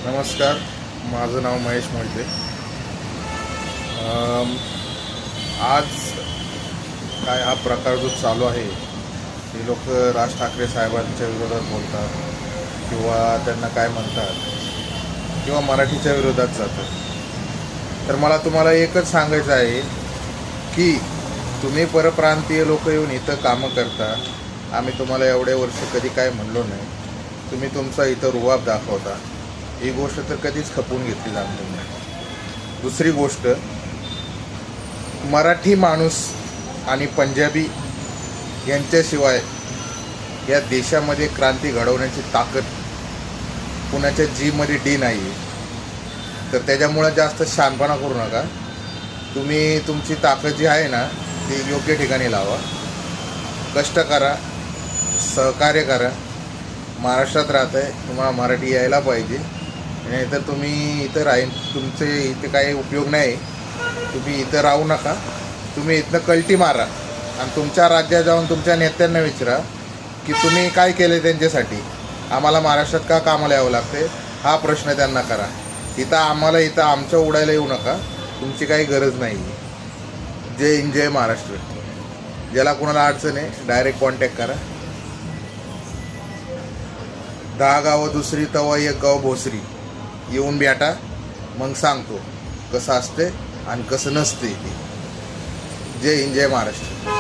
नमस्कार, माझं नाव महेश मोहिते. आज काय हा प्रकार जो चालू आहे, ते लोक राज ठाकरे साहेबांच्या विरोधात बोलतात किंवा त्यांना काय म्हणतात किंवा मराठीच्या विरोधात जातात. तर मला तुम्हाला एकच सांगायचं आहे की तुम्ही परप्रांतीय लोक येऊन इथं कामं करता. आम्ही तुम्हाला एवढे वर्ष कधी काय म्हणलो नाही. तुम्ही तुमचा इथं रुबाब दाखवता. ही गोष्ट तर कधीच खपवून घेतली जाणार नाही. दुसरी गोष्ट, मराठी माणूस आणि पंजाबी यांच्याशिवाय या देशामध्ये क्रांती घडवण्याची ताकद कुणाच्या जीमध्ये डी नाही आहे. तर त्याच्यामुळं जास्त शहाणपणा करू नका. तुम्ही तुमची ताकद जी आहे ना, ती योग्य ठिकाणी लावा. कष्ट करा, सहकार्य करा. महाराष्ट्रात राहत आहे, तुम्हाला मराठी यायला पाहिजे. नाही तर तुम्ही इथं राहीन, तुमचे इथे काही उपयोग नाही. तुम्ही इथं राहू नका. तुम्ही इथनं कल्टी मारा आणि तुमच्या राज्यात जाऊन तुमच्या नेत्यांना विचारा की तुम्ही काय केले त्यांच्यासाठी. आम्हाला महाराष्ट्रात का कामाला यावं लागते, हा प्रश्न त्यांना करा. इथं आमचं उडायला येऊ नका. तुमची काही गरज नाही. जय हिंद, जय महाराष्ट्र. ज्याला कोणाला अडचण आहे डायरेक्ट कॉन्टॅक्ट करा. 10 गावं दुसरी तवा 1 गाव भोसरी. येऊन भेटा, मग सांगतो कसं असते आणि कसं नसते. जय हिंद, जय महाराष्ट्र.